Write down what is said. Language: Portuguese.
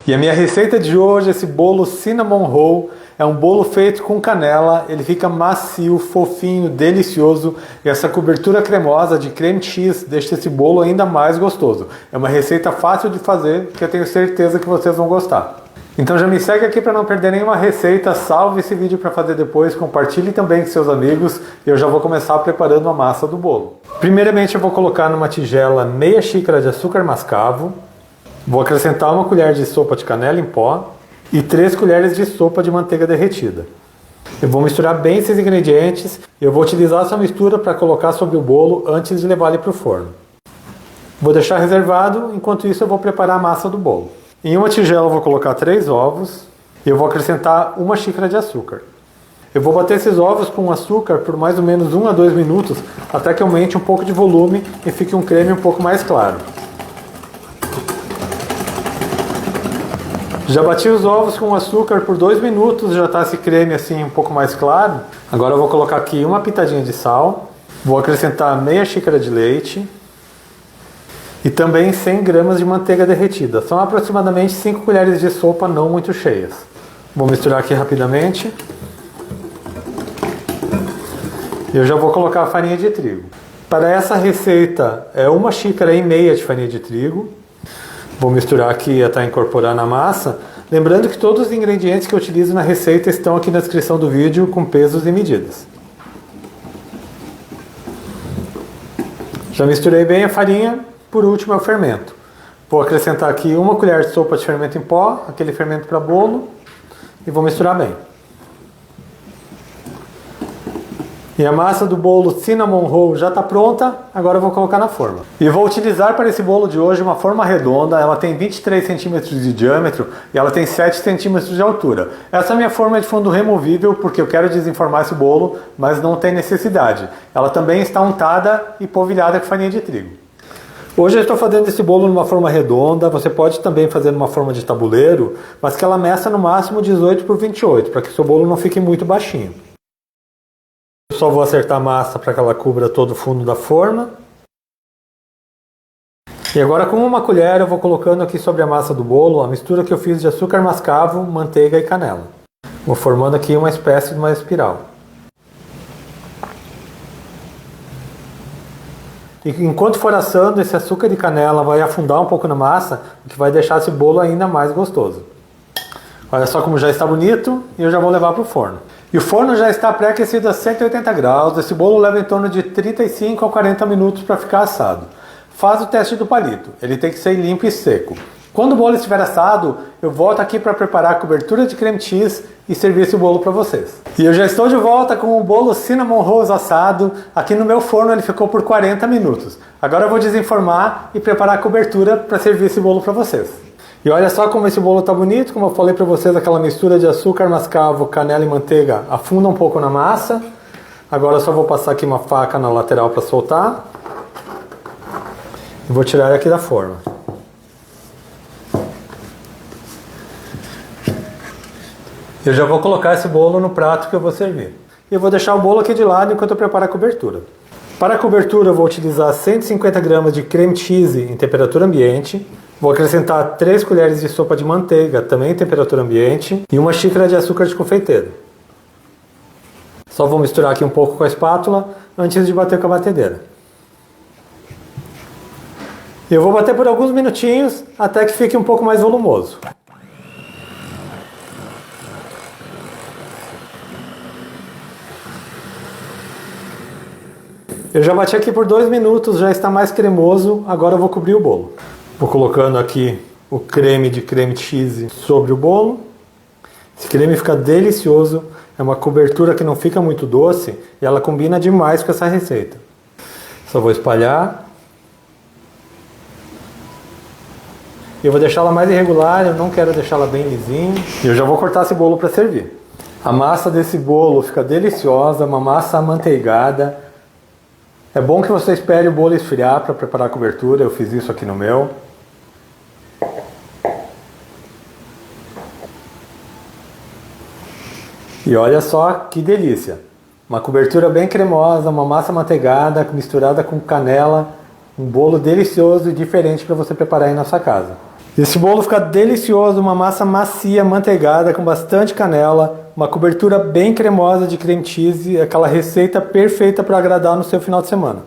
E a minha receita de hoje, esse bolo Cinnamon Roll, é um bolo feito com canela, ele fica macio, fofinho, delicioso, e essa cobertura cremosa de creme cheese deixa esse bolo ainda mais gostoso. É uma receita fácil de fazer, que eu tenho certeza que vocês vão gostar. Então já me segue aqui para não perder nenhuma receita, salve esse vídeo para fazer depois, compartilhe também com seus amigos, e eu já vou começar preparando a massa do bolo. Primeiramente eu vou colocar numa tigela meia xícara de açúcar mascavo, vou acrescentar uma colher de sopa de canela em pó, e 3 colheres de sopa de manteiga derretida. Eu vou misturar bem esses ingredientes e eu vou utilizar essa mistura para colocar sobre o bolo antes de levar ele para o forno. Vou deixar reservado, enquanto isso eu vou preparar a massa do bolo. Em uma tigela eu vou colocar 3 ovos e eu vou acrescentar 1 xícara de açúcar. Eu vou bater esses ovos com açúcar por mais ou menos 1 a 2 minutos até que aumente um pouco de volume e fique um creme um pouco mais claro. Já bati os ovos com açúcar por 2 minutos, já está esse creme assim um pouco mais claro. Agora eu vou colocar aqui uma pitadinha de sal, vou acrescentar meia xícara de leite e também 100 gramas de manteiga derretida. São aproximadamente 5 colheres de sopa não muito cheias. Vou misturar aqui rapidamente. E eu já vou colocar a farinha de trigo. Para essa receita é 1,5 xícaras de farinha de trigo. Vou misturar aqui até incorporar na massa. Lembrando que todos os ingredientes que eu utilizo na receita estão aqui na descrição do vídeo com pesos e medidas. Já misturei bem a farinha, por último é o fermento. Vou acrescentar aqui 1 colher de sopa de fermento em pó, aquele fermento para bolo, e vou misturar bem. E a massa do bolo Cinnamon Roll já está pronta, agora eu vou colocar na forma. E vou utilizar para esse bolo de hoje uma forma redonda, ela tem 23 centímetros de diâmetro e ela tem 7 centímetros de altura. Essa minha forma é de fundo removível porque eu quero desenformar esse bolo, mas não tem necessidade. Ela também está untada e polvilhada com farinha de trigo. Hoje eu estou fazendo esse bolo numa forma redonda, você pode também fazer numa forma de tabuleiro, mas que ela meça no máximo 18 por 28, para que o seu bolo não fique muito baixinho. Só vou acertar a massa para que ela cubra todo o fundo da forma. E agora com uma colher eu vou colocando aqui sobre a massa do bolo a mistura que eu fiz de açúcar mascavo, manteiga e canela. Vou formando aqui uma espécie de uma espiral. E enquanto for assando, esse açúcar e canela vai afundar um pouco na massa, o que vai deixar esse bolo ainda mais gostoso. Olha só como já está bonito e eu já vou levar para o forno. E o forno já está pré-aquecido a 180 graus, esse bolo leva em torno de 35 a 40 minutos para ficar assado. Faz o teste do palito, ele tem que ser limpo e seco. Quando o bolo estiver assado, eu volto aqui para preparar a cobertura de creme cheese e servir esse bolo para vocês. E eu já estou de volta com o bolo Cinnamon Roll assado, aqui no meu forno ele ficou por 40 minutos. Agora eu vou desenformar e preparar a cobertura para servir esse bolo para vocês. E olha só como esse bolo está bonito, como eu falei para vocês, aquela mistura de açúcar mascavo, canela e manteiga afunda um pouco na massa. Agora eu só vou passar aqui uma faca na lateral para soltar. E vou tirar ele aqui da forma. Eu já vou colocar esse bolo no prato que eu vou servir. E eu vou deixar o bolo aqui de lado enquanto eu preparo a cobertura. Para a cobertura eu vou utilizar 150 gramas de creme cheese em temperatura ambiente. Vou acrescentar 3 colheres de sopa de manteiga, também em temperatura ambiente, e 1 xícara de açúcar de confeiteiro. Só vou misturar aqui um pouco com a espátula antes de bater com a batedeira. Eu vou bater por alguns minutinhos até que fique um pouco mais volumoso. Eu já bati aqui por 2 minutos, já está mais cremoso, agora eu vou cobrir o bolo. Vou colocando aqui o creme de creme cheese sobre o bolo. Esse creme fica delicioso, é uma cobertura que não fica muito doce e ela combina demais com essa receita. Só vou espalhar. Eu vou deixá-la mais irregular, eu não quero deixá-la bem lisinha. E eu já vou cortar esse bolo para servir. A massa desse bolo fica deliciosa, uma massa amanteigada. É bom que você espere o bolo esfriar para preparar a cobertura, eu fiz isso aqui no meu. E olha só que delícia! Uma cobertura bem cremosa, uma massa manteigada misturada com canela, um bolo delicioso e diferente para você preparar aí na sua casa. Esse bolo fica delicioso, uma massa macia, manteigada, com bastante canela, uma cobertura bem cremosa de cream cheese, aquela receita perfeita para agradar no seu final de semana.